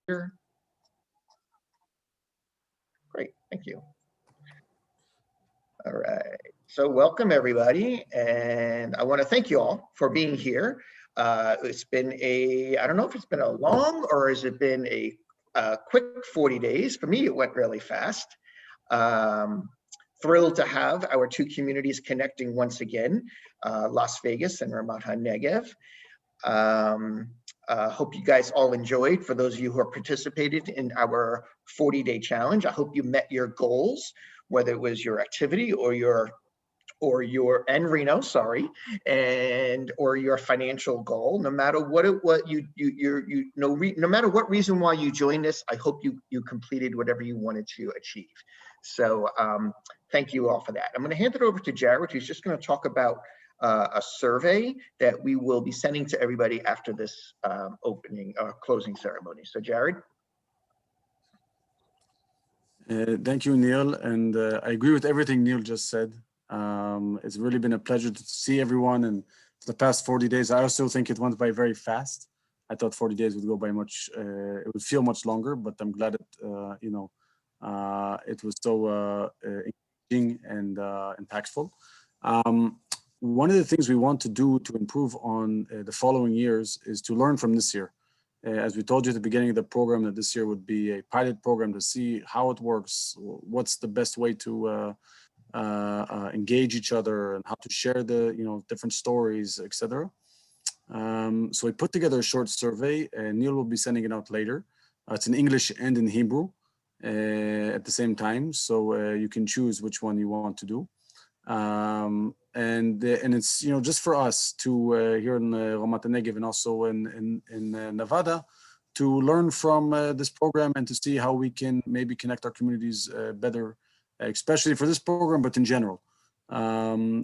Great, thank you. All right, so welcome everybody, and I want to thank you all for being here. It's been I don't know if it's been a long or has it been a quick 40 days. For me, it went really fast. Thrilled to have our two communities connecting once again, Las Vegas and Ramat HaNegev. Hope you guys all enjoyed. For those of you who have participated in our 40-day challenge, I hope you met your goals, whether it was your activity or your Reno, sorry, or your financial goal. No matter what no matter what reason why you joined us, I hope you completed whatever you wanted to achieve. So thank you all for that. I'm going to hand it over to Jared, who's just going to talk about a survey that we will be sending to everybody after this closing ceremony. So Jared. Thank you, Neil. And I agree with everything Neil just said. It's really been a pleasure to see everyone. And for the past 40 days, I also think it went by very fast. I thought 40 days would go by it would feel much longer, but I'm glad it, it was so engaging and impactful. One of the things we want to do to improve on the following years is to learn from this year. As we told you at the beginning of the program, that this year would be a pilot program to see how it works, what's the best way to engage each other, and how to share the different stories, etc. So we put together a short survey, and Neil will be sending it out later. It's in English and in Hebrew at the same time, so you can choose which one you want to do. And it's just for us to here in Ramat HaNegev and also in Nevada to learn from this program and to see how we can maybe connect our communities better, especially for this program, but in general.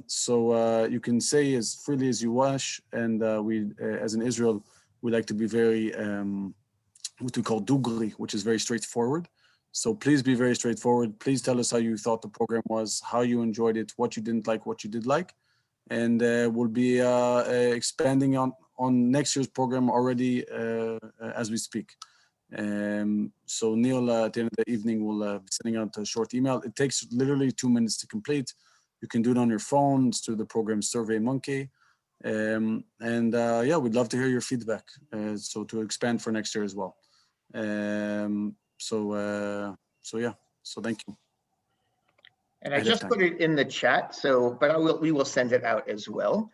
So you can say as freely as you wish, and we, as in Israel, we like to be very what we call dugri, which is very straightforward. So please be very straightforward. Please tell us how you thought the program was, how you enjoyed it, what you didn't like, what you did like. And we'll be expanding on next year's program already as we speak. So Neil, at the end of the evening, will be sending out a short email. It takes literally 2 minutes to complete. You can do it on your phone. It's through the program SurveyMonkey. Yeah, we'd love to hear your feedback. So to expand for next year as well. So yeah, so thank you. And I just put it in the chat, but we will send it out as well.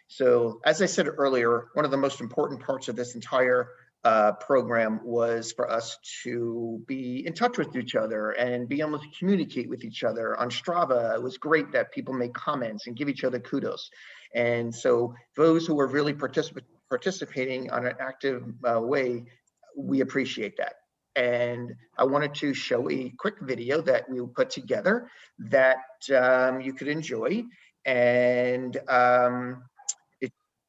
So as I said earlier, one of the most important parts of this entire program was for us to be in touch with each other and be able to communicate with each other on Strava. It was great that people make comments and give each other kudos. And so those who are really participating on an active way, we appreciate that. And I wanted to show a quick video that we put together that you could enjoy. And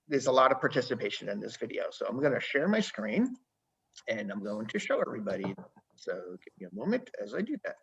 there's a lot of participation in this video. So I'm going to share my screen and I'm going to show everybody. So give me a moment as I do that.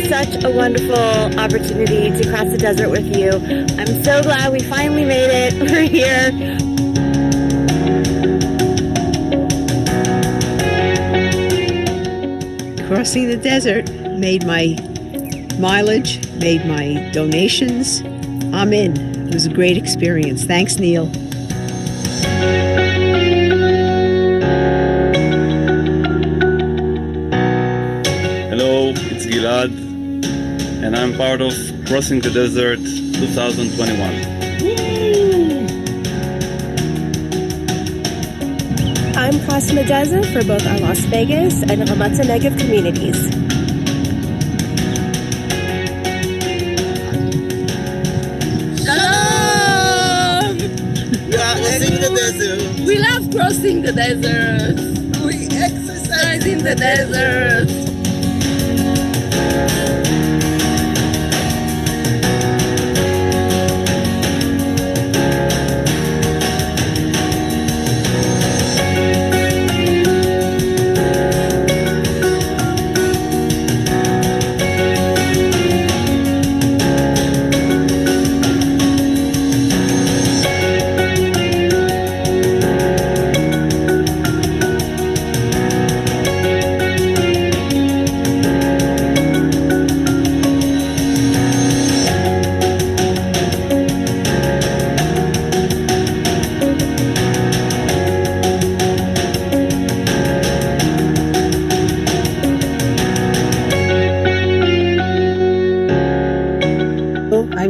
Such a wonderful opportunity to cross the desert with you. I'm so glad we finally made it. We're here. Crossing the desert made my mileage, made my donations. I'm in. It was a great experience. Thanks, Neil. Hello, it's Gilad. And I'm part of Crossing the Desert 2021. I'm crossing the desert for both our Las Vegas and Ramat HaNegev communities. Shalom! We are crossing the desert. We love crossing the desert. We exercise in the desert.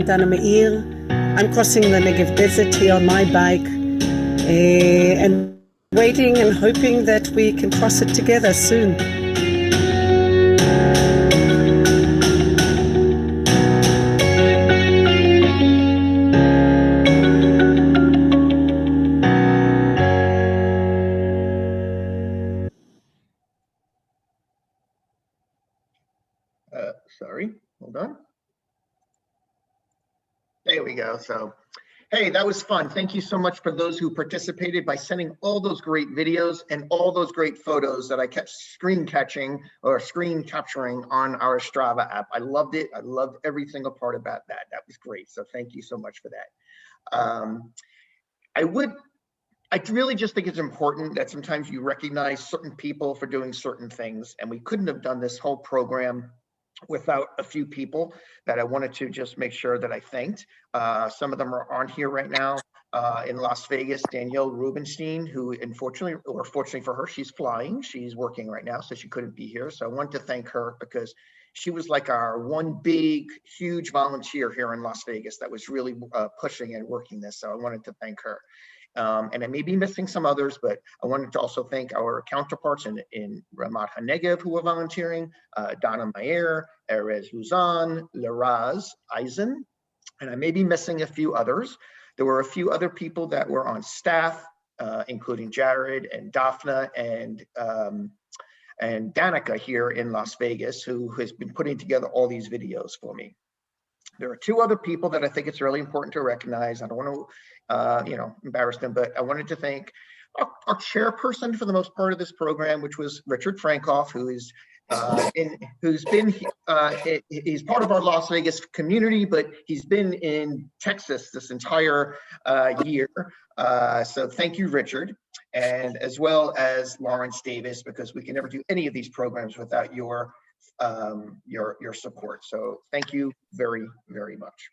I'm Dana Meir. I'm crossing the Negev Desert here on my bike and waiting and hoping that we can cross it together soon. Sorry, hold on. There we go. So, hey, that was fun. Thank you so much for those who participated by sending all those great videos and all those great photos that I kept screen capturing on our Strava app. I loved it. I loved every single part about that. That was great. So thank you so much for that. I really just think it's important that sometimes you recognize certain people for doing certain things, and we couldn't have done this whole program without a few people that I wanted to just make sure that I thanked. Some of them are on here right now. In Las Vegas, Danielle Rubenstein, who unfortunately, or fortunately for her, she's flying. She's working right now, so she couldn't be here. So I wanted to thank her because she was like our one big, huge volunteer here in Las Vegas that was really pushing and working this. So I wanted to thank her. And I may be missing some others, but I wanted to also thank our counterparts in Ramat HaNegev who are volunteering, Dana Meir, Erez Huzan, Leraz Eisen, and I may be missing a few others. There were a few other people that were on staff, including Jared and Daphna and Danica here in Las Vegas, who has been putting together all these videos for me. There are two other people that I think it's really important to recognize. I don't want to, embarrass them, but I wanted to thank our chairperson for the most part of this program, which was Richard Frankoff, who is he's part of our Las Vegas community, but he's been in Texas this entire year. So thank you, Richard, and as well as Lawrence Davis, because we can never do any of these programs without your support. So thank you very, very much.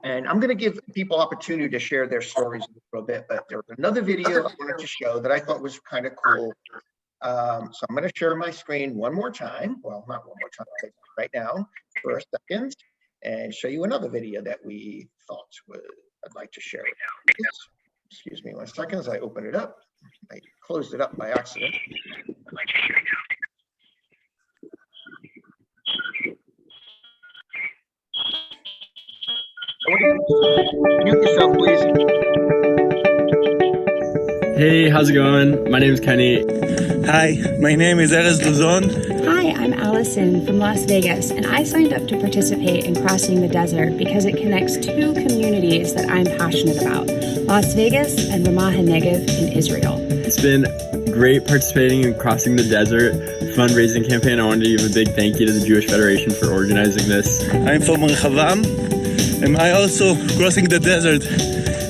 And I'm going to give people opportunity to share their stories a little bit, but there's another video I wanted to show that I thought was kind of cool. So I'm going to share my screen one more time. Well, not one more time, right now for a second, and show you another video that we thought I'd like to share. Excuse me 1 second as I open it up. I closed it up by accident. I'd like to share Mute yourself, please. Hey, how's it going? My name is Kenny. Hi, my name is Erez Huzan. Hi, I'm Allison from Las Vegas, and I signed up to participate in Crossing the Desert because it connects two communities that I'm passionate about, Las Vegas and Ramat HaNegev in Israel. It's been great participating in Crossing the Desert fundraising campaign. I wanted to give a big thank you to the Jewish Federation for organizing this. I'm from Rehavam, and I also crossing the desert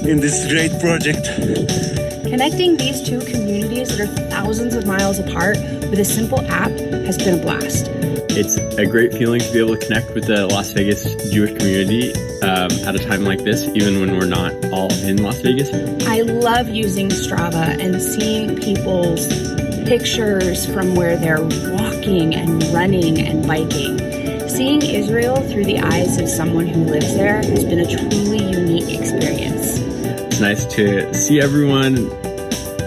in this great project. Connecting these two communities that are thousands of miles apart with a simple app has been a blast. It's a great feeling to be able to connect with the Las Vegas Jewish community at a time like this, even when we're not all in Las Vegas. I love using Strava and seeing people's pictures from where they're walking and running and biking. Seeing Israel through the eyes of someone who lives there has been a truly unique experience. It's nice to see everyone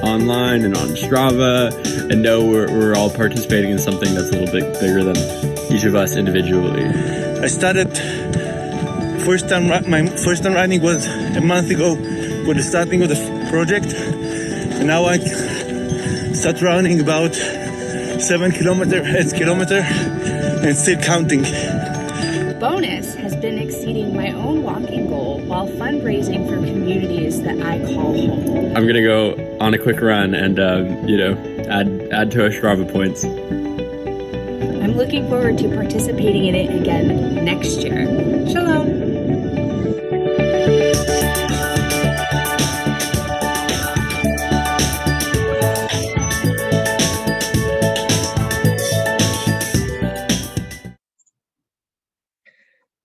online and on Strava and know we're all participating in something that's a little bit bigger than each of us individually. I started my first time running was a month ago with the starting of the project, and now I start running about 7 kilometers, 8 kilometers, and still counting. Bonus has been exceeding my own walking goal while fundraising for communities that I call home. I'm gonna go on a quick run and add to our Strava points. I'm looking forward to participating in it again next year. Shalom.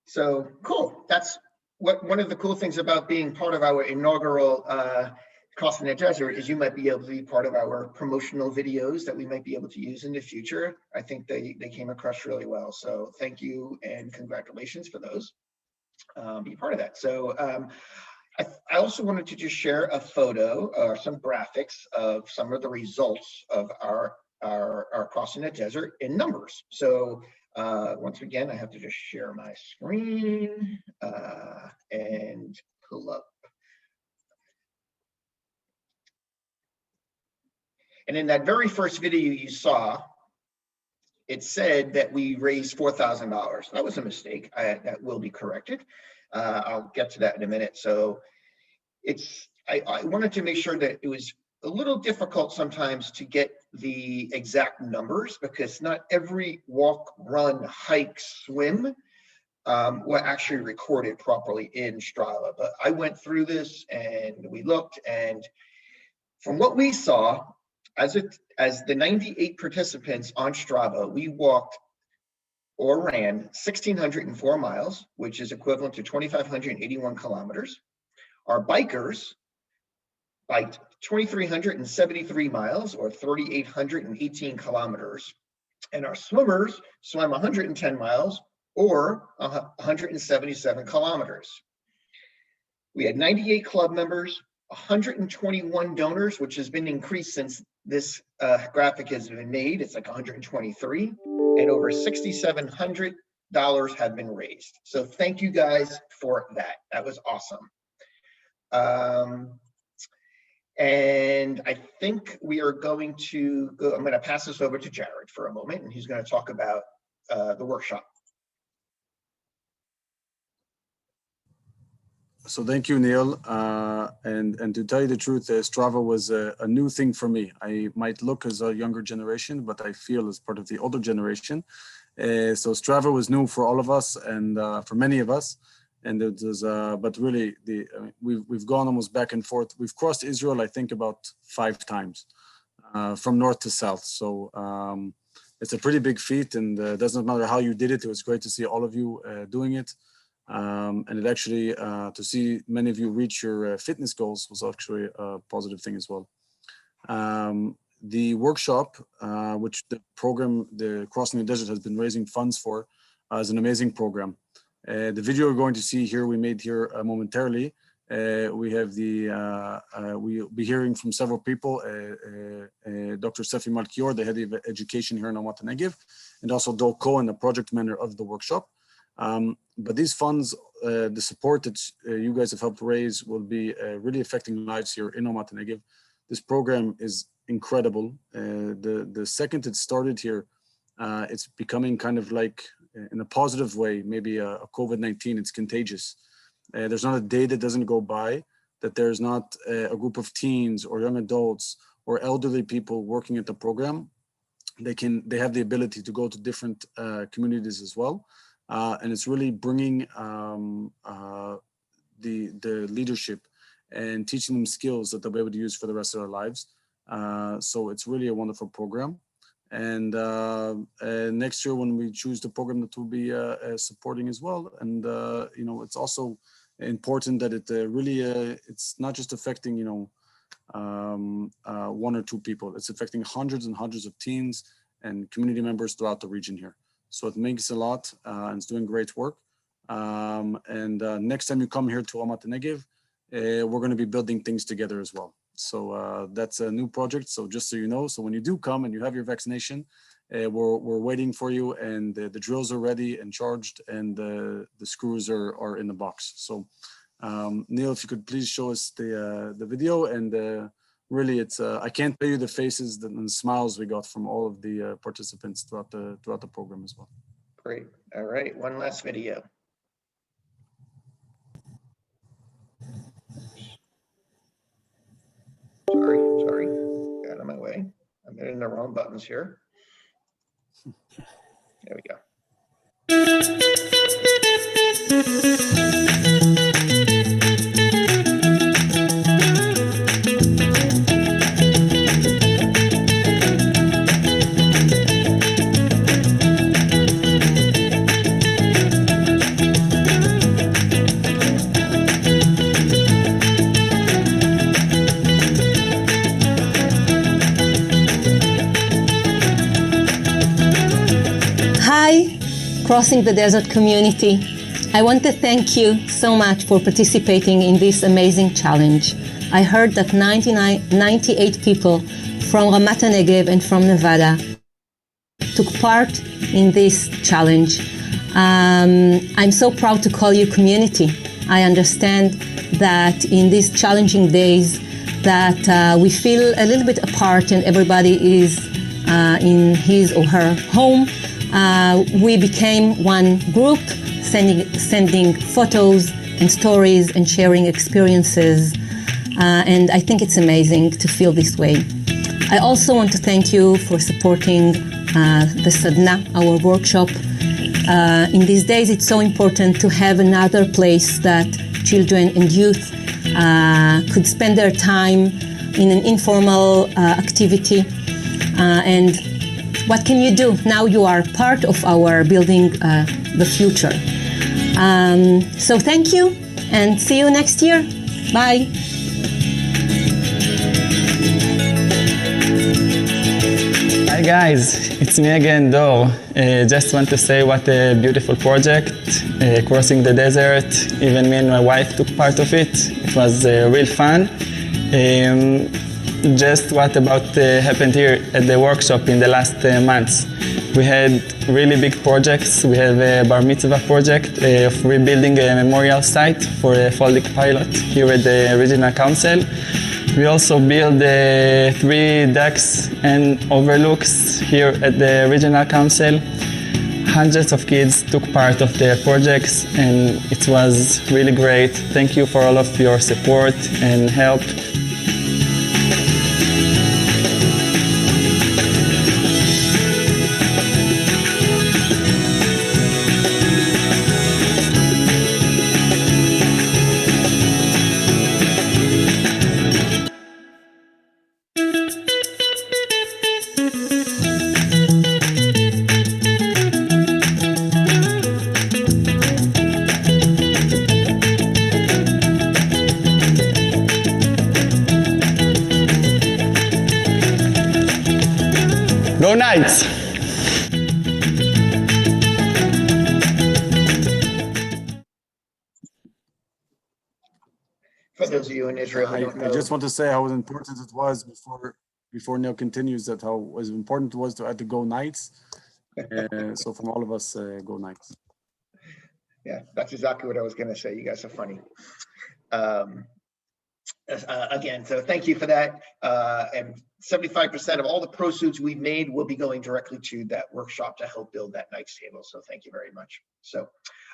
So cool. That's one of the cool things about being part of our inaugural Crossing the Desert is you might be able to be part of our promotional videos that we might be able to use in the future. I think they came across really well. So thank you and congratulations for those. be part of that. So I also wanted to just share a photo or some graphics of some of the results of our crossing the desert in numbers. So once again, I have to just share my screen and pull up. And in that very first video you saw, it said that we raised $4,000. That was a mistake. That will be corrected. I'll get to that in a minute. So I wanted to make sure that it was a little difficult sometimes to get the exact numbers, because not every walk, run, hike, swim were actually recorded properly in Strava. But I went through this and we looked, and from what we saw, as the 98 participants on Strava, we walked or ran 1,604 miles, which is equivalent to 2,581 kilometers. Our bikers biked 2,373 miles, or 3,818 kilometers. And our swimmers swam 110 miles, or 177 kilometers. We had 98 club members, 121 donors, which has been increased since this graphic has been made. It's like 123, and over $6,700 have been raised. So thank you guys for that. That was awesome. And I think we are going to go, I'm going to pass this over to Jared for a moment, and he's going to talk about the workshop. So thank you, Neil. And to tell you the truth, Strava was a new thing for me. I might look as a younger generation, but I feel as part of the older generation. So Strava was new for all of us, and for many of us. And it was, but really, we've gone almost back and forth. We've crossed Israel, I think, about 5 times, from north to south. So it's a pretty big feat, and it doesn't matter how you did it. It was great to see all of you doing it. And it actually, to see many of you reach your fitness goals was actually a positive thing as well. The workshop, which the program, the Crossing the Desert, has been raising funds for, is an amazing program. The video we're going to see here, we made here momentarily. We have we'll be hearing from several people, Dr. Sefi Malkior, the head of education here in Ramat Negev, and also Dol Cohen, the project manager of the workshop. But these funds, the support that you guys have helped raise, will be really affecting lives here in Ramat Negev. This program is incredible. The second it started here, it's becoming kind of like, in a positive way, maybe a COVID-19, it's contagious. There's not a day that doesn't go by that there's not a group of teens or young adults or elderly people working at the program. They have the ability to go to different communities as well. And it's really bringing the leadership and teaching them skills that they'll be able to use for the rest of their lives. So it's really a wonderful program. And next year, when we choose the program that we'll be supporting as well, and it's also important that it really it's not just affecting 1 or 2 people. It's affecting hundreds and hundreds of teens and community members throughout the region here. So it makes a lot, and it's doing great work. Next time you come here to Ramat Negev, we're going to be building things together as well. So that's a new project. So just so you know, so when you do come and you have your vaccination, we're waiting for you, and the drills are ready and charged, and the screws are in the box. So Neil, if you could please show us the video, and really it's I can't tell you the faces and smiles we got from all of the participants throughout the program as well. Great. All right, one last video. Sorry, got out of my way. I'm hitting the wrong buttons here. There we go. Crossing the Desert community. I want to thank you so much for participating in this amazing challenge. I heard that 98 people from Ramat HaNegev and from Nevada took part in this challenge. I'm so proud to call you community. I understand that in these challenging days that we feel a little bit apart and everybody is in his or her home. We became one group, sending photos and stories and sharing experiences. And I think it's amazing to feel this way. I also want to thank you for supporting the Sadna, our workshop. In these days, it's so important to have another place that children and youth could spend their time in an informal activity. And what can you do? Now you are part of our building the future. So thank you and see you next year. Bye. Hi guys, it's me again, Dor. Just want to say what a beautiful project, Crossing the Desert. Even me and my wife took part of it. It was real fun. Just what about happened here at the workshop in the last months. We had really big projects. We have a bar mitzvah project of rebuilding a memorial site for a Foldic pilot here at the regional council. We also built 3 decks and overlooks here at the regional council. Hundreds of kids took part of the projects and it was really great. Thank you for all of your support and help. Go Knights! For those of you in Israel who don't know. I just want to say how important it was before Neil continues, that how important it was to add the Go Knights. So from all of us, Go Knights. Yeah, that's exactly what I was going to say. You guys are funny. Again, so thank you for that. And 75% of all the proceeds we've made will be going directly to that workshop to help build that Knights table. So thank you very much. So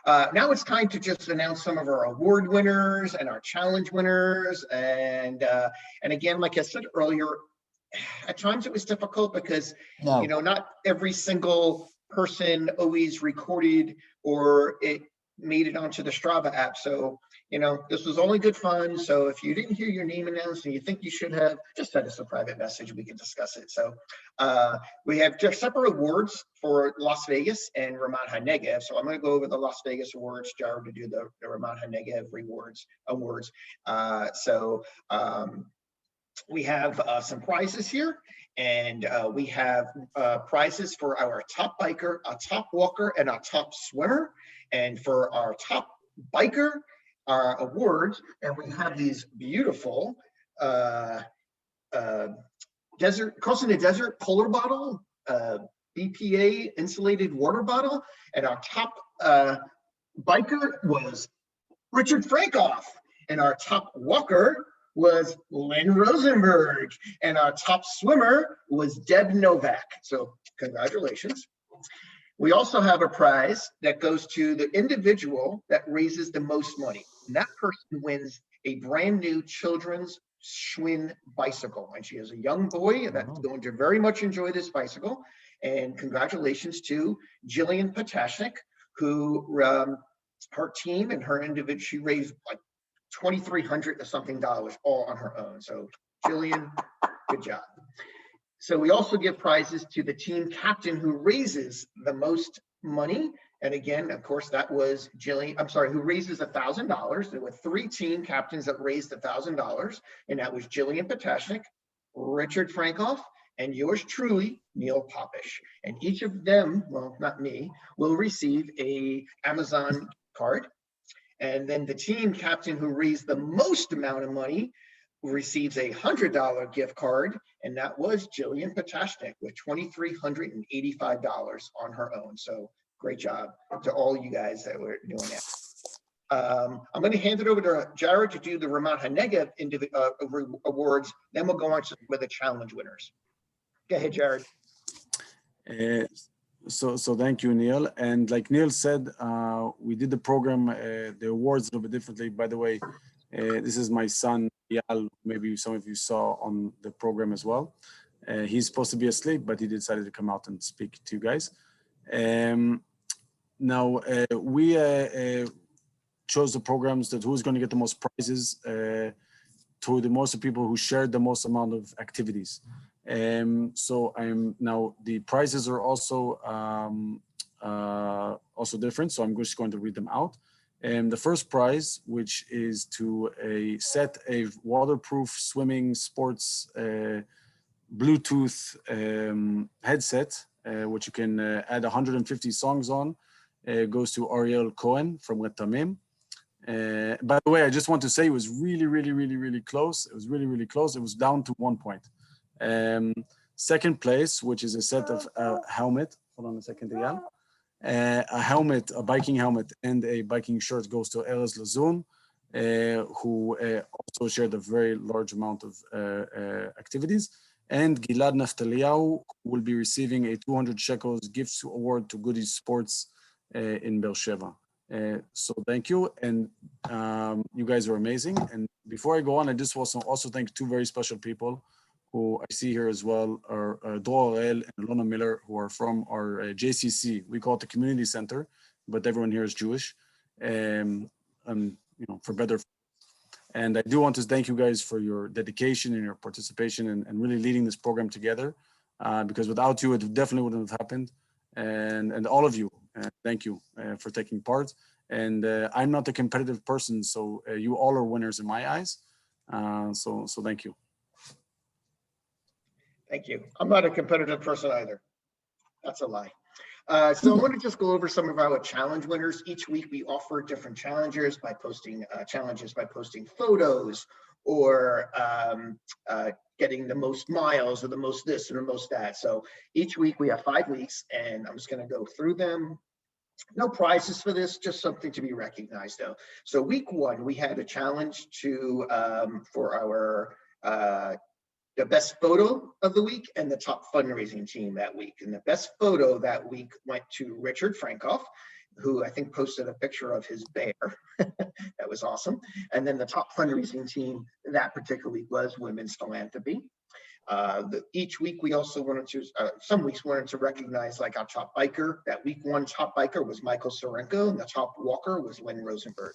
now it's time to just announce some of our award winners and our challenge winners. And again, like I said earlier, at times it was difficult because you know, not every single person always recorded or it made it onto the Strava app. So you know, this was only good fun. So if you didn't hear your name announced and you think you should have, just send us a private message. We can discuss it. So we have just separate awards for Las Vegas and Ramat HaNegev. So I'm going to go over the Las Vegas awards, Jared to do the Ramat HaNegev awards. We have some prizes here. And we have prizes for our top biker, our top walker, and our top swimmer. And for our top biker, our awards, and we have these beautiful Crossing the Desert polar bottle, BPA insulated water bottle, and our top biker was Richard Frankoff, and our top walker was Lynn Rosenberg, and our top swimmer was Deb Novak. So congratulations. We also have a prize that goes to the individual that raises the most money. And that person wins a brand new children's Schwinn bicycle. And she is a young boy that's going to very much enjoy this bicycle. And congratulations to Jillian Potashnik, who her team and her individual, she raised like $2,300 or something all on her own. So Jillian, good job. So we also give prizes to the team captain who raises the most money. And again, of course, that was Jillian, I'm sorry, who raises $1,000. There were 3 team captains that raised $1,000. And that was Jillian Potashnik, Richard Frankoff, and yours truly, Neil Popish. And each of them, well, not me, will receive a Amazon card And then the team captain who raised the most amount of money receives a $100 gift card, and that was Jillian Potashnik with $2,385 on her own. So great job to all you guys that were doing that. I'm going to hand it over to Jared to do the Ramat HaNegev awards. Then we'll go on with the challenge winners. Go ahead, Jared. So thank you, Neil. And like Neil said, we did the program, the awards a little bit differently. By the way, this is my son, Yal. Maybe some of you saw on the program as well. He's supposed to be asleep, but he decided to come out and speak to you guys. Now, we chose the programs that who's going to get the most prizes to the most of people who shared the most amount of activities. So now the prizes are also different. So I'm just going to read them out. The first prize, which is to set a waterproof swimming sports Bluetooth headset, which you can add 150 songs on, goes to Ariel Cohen from Retamim. By the way, I just want to say it was really close. It was really close. It was down to 1 point. Second place, which is a set of helmet. Hold on a second, Eyal. A helmet, a biking helmet, and a biking shirt goes to Erez Lazun, who also shared a very large amount of activities. And Gilad Naftaliyahu will be receiving a 200 shekels gift award to Goodies Sports in Beersheba. So thank you, and you guys are amazing. And before I go on, I just also thank two very special people who I see here as well, are Dror Harel and Lona Miller, who are from our JCC. We call it the Community Center, but everyone here is Jewish, and for better. And I do want to thank you guys for your dedication and your participation and really leading this program together, because without you, it definitely wouldn't have happened. And all of you, thank you for taking part. And I'm not a competitive person, so you all are winners in my eyes. So thank you. Thank you. I'm not a competitive person either. That's a lie. So I want to just go over some of our challenge winners. Each week we offer different challenges by posting photos or getting the most miles or the most this and the most that. So each week we have 5 weeks, and I'm just going to go through them. No prizes for this, just something to be recognized though. So week 1, we had a challenge for our the best photo of the week and the top fundraising team that week. And the best photo that week went to Richard Frankoff, who I think posted a picture of his bear. That was awesome. And then the top fundraising team that particular week was Women's Philanthropy. Each week we also wanted to, some weeks wanted to recognize like our top biker. That week 1 top biker was Michael Sorenko, and the top walker was Lynn Rosenberg.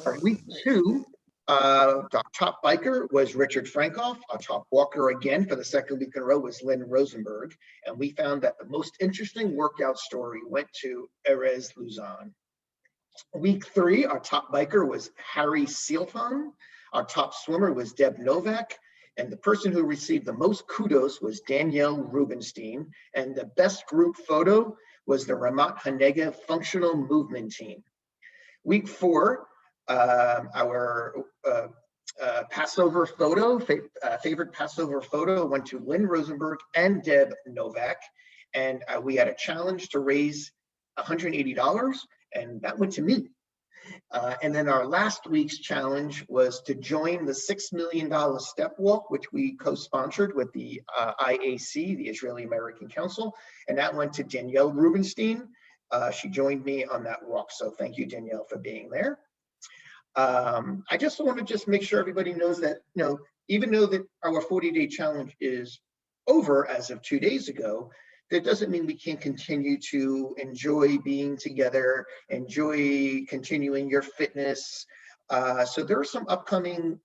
Our week 2, our top biker was Richard Frankoff. Our top walker again for the second week in a row was Lynn Rosenberg. And we found that the most interesting workout story went to Erez Luzon. Week 3, our top biker was Harry Sealton. Our top swimmer was Deb Novak. And the person who received the most kudos was Danielle Rubenstein. And the best group photo was the Ramat HaNegev Functional Movement Team. Week 4, our Passover photo, favorite Passover photo went to Lynn Rosenberg and Deb Novak. And we had a challenge to raise $180, and that went to me. And then our last week's challenge was to join the $6 million step walk, which we co-sponsored with the IAC, the Israeli American Council, and that went to Danielle Rubenstein. She joined me on that walk, so thank you, Danielle, for being there. I just want to make sure everybody knows that, even though that our 40-day challenge is over as of 2 days ago, that doesn't mean we can't continue to enjoy being together, enjoy continuing your fitness. So there are some upcoming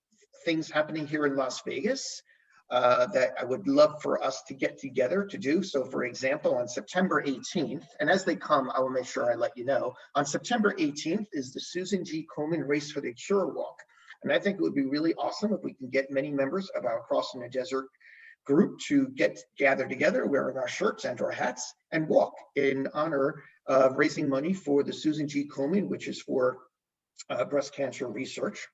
things happening here in Las Vegas that I would love for us to get together to do. So for example, on September 18th, and as they come, I will make sure I let you know, on September 18th is the Susan G. Komen Race for the Cure Walk. And I think it would be really awesome if we can get many members of our Crossing the Desert group to gather together wearing our shirts and our hats and walk in honor of raising money for the Susan G. Komen, which is for breast cancer research.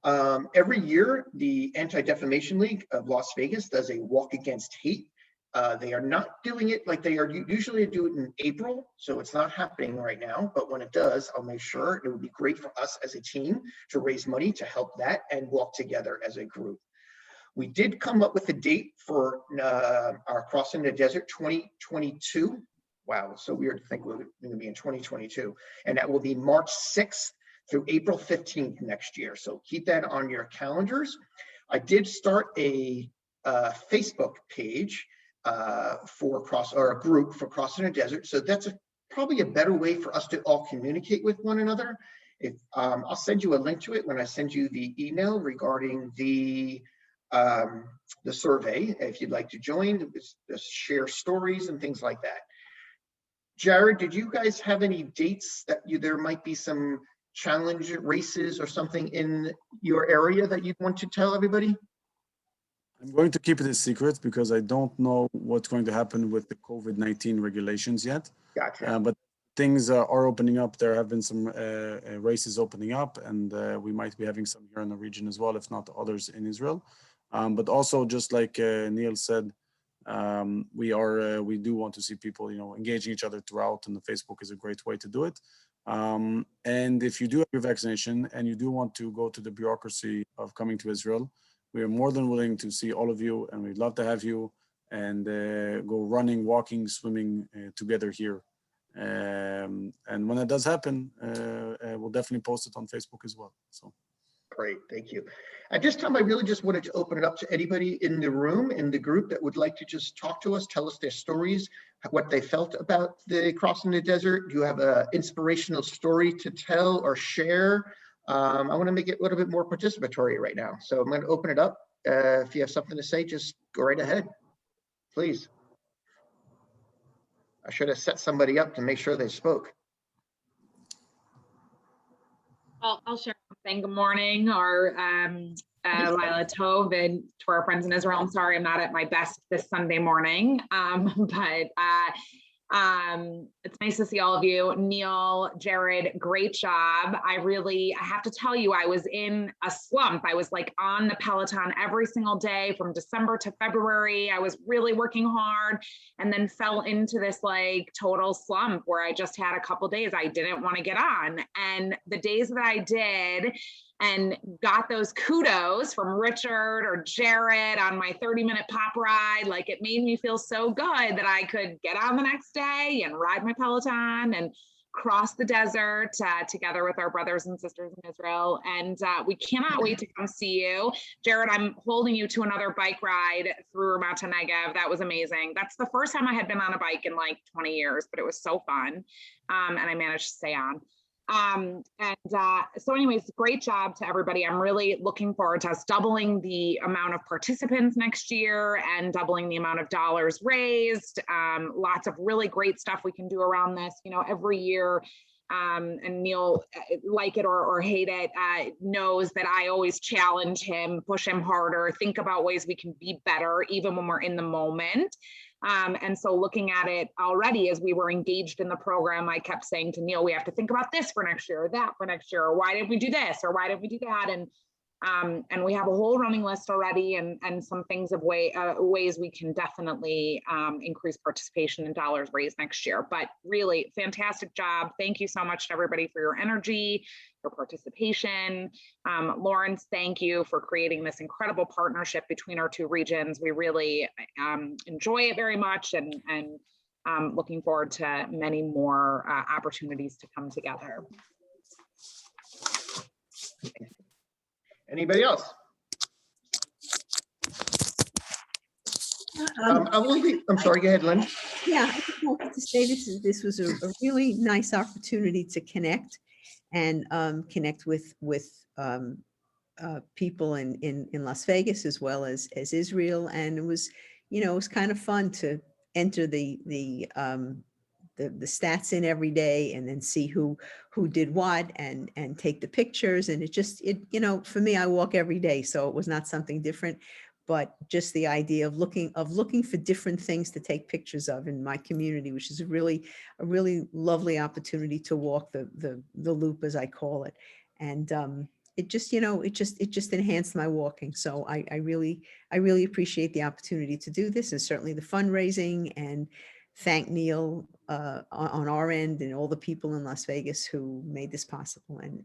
Every year, the Anti-Defamation League of Las Vegas does a walk against hate. They are not doing it like they are usually do it in April, so it's not happening right now. But when it does, I'll make sure. It would be great for us as a team to raise money to help that and walk together as a group. We did come up with a date for our Crossing the Desert 2022. Wow, it's so weird to think we're going to be in 2022. And that will be March 6th through April 15th next year. So keep that on your calendars. I did start a Facebook page for a group for Crossing the Desert. So that's probably a better way for us to all communicate with one another. I'll send you a link to it when I send you the email regarding the survey. If you'd like to join, just share stories and things like that. Jared, did you guys have any dates that there might be some challenge races or something in your area that you'd want to tell everybody? I'm going to keep it a secret because I don't know what's going to happen with the COVID-19 regulations yet. Gotcha. But things are opening up. There have been some races opening up, and we might be having some here in the region as well, if not others in Israel. But also, just like Neil said, we do want to see people, engaging each other throughout, and the Facebook is a great way to do it. And if you do have your vaccination and you do want to go to the bureaucracy of coming to Israel, we are more than willing to see all of you, and we'd love to have you and go running, walking, swimming together here. And when it does happen, we'll definitely post it on Facebook as well. So. Great, thank you. At this time, I really just wanted to open it up to anybody in the room, in the group, that would like to just talk to us, tell us their stories, what they felt about the Crossing the Desert. Do you have an inspirational story to tell or share? I want to make it a little bit more participatory right now. So I'm going to open it up. If you have something to say, just go right ahead, please. I should have set somebody up to make sure they spoke. I'll share something. Good morning, or Lila Tov, and to our friends in Israel. I'm sorry I'm not at my best this Sunday morning, but it's nice to see all of you. Neil, Jared, great job. I have to tell you, I was in a slump. I was like on the Peloton every single day from December to February. I was really working hard, and then fell into this like total slump where I just had a couple days I didn't want to get on. And the days that I did and got those kudos from Richard or Jared on my 30-minute pop ride, like it made me feel so good that I could get on the next day and ride my Peloton and cross the desert together with our brothers and sisters in Israel. And we cannot wait to come see you. Jared, I'm holding you to another bike ride through Ramat Negev. That was amazing. That's the first time I had been on a bike in like 20 years, but it was so fun. And I managed to stay on. So anyways, great job to everybody. I'm really looking forward to us doubling the amount of participants next year and doubling the amount of dollars raised. Lots of really great stuff we can do around this, every year. And Neil, like it or hate it, knows that I always challenge him, push him harder, think about ways we can be better, even when we're in the moment. And so looking at it already as we were engaged in the program, I kept saying to Neil, we have to think about this for next year, or that for next year, or why didn't we do this, or why didn't we do that? And we have a whole running list already, and some things of ways we can definitely increase participation and dollars raised next year. But really fantastic job. Thank you so much to everybody for your energy, your participation. Lawrence, thank you for creating this incredible partnership between our two regions. We really enjoy it very much, and looking forward to many more opportunities to come together. Anybody else? I'm sorry, go ahead, Lynn. Yeah, I just wanted to say this was a really nice opportunity to connect and connect with people in Las Vegas as well as Israel, and it was kind of fun to enter the stats in every day and then see who did what and take the pictures. And it for me, I walk every day, so it was not something different, but just the idea of looking for different things to take pictures of in my community, which is a really lovely opportunity to walk the loop, as I call it. And it just, it just enhanced my walking. So I really appreciate the opportunity to do this, and certainly the fundraising, and thank Neil on our end and all the people in Las Vegas who made this possible. And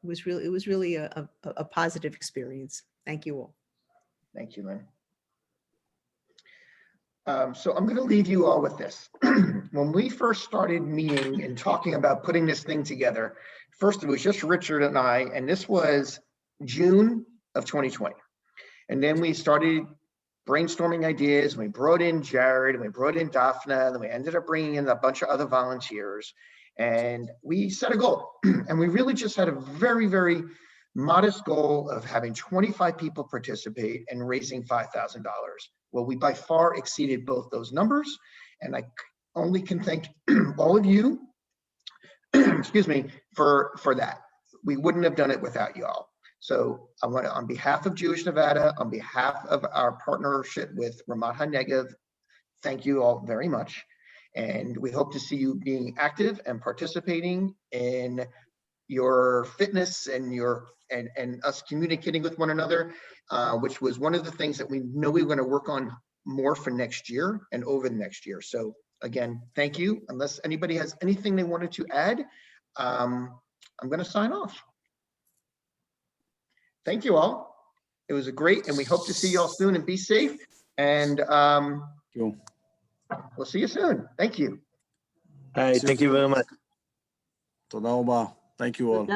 it was really a positive experience. Thank you all. Thank you, Lynn. So I'm going to leave you all with this. When we first started meeting and talking about putting this thing together, first it was just Richard and I, and this was June of 2020. And then we started brainstorming ideas, and we brought in Jared, and we brought in Daphne, and then we ended up bringing in a bunch of other volunteers. And we set a goal. And we really just had a very, very modest goal of having 25 people participate and raising $5,000. Well, we by far exceeded both those numbers. And I only can thank all of you, excuse me, for that. We wouldn't have done it without you all. So I want to, on behalf of Jewish Nevada, on behalf of our partnership with Ramat HaNegev, thank you all very much. And we hope to see you being active and participating in your fitness and and us communicating with one another, which was one of the things that we know we were going to work on more for next year and over the next year. So again, thank you. Unless anybody has anything they wanted to add, I'm going to sign off. Thank you all. It was a great, and we hope to see you all soon, and be safe. And we'll see you soon. Thank you. Hi, thank you very much. Toda רבה. Thank you all.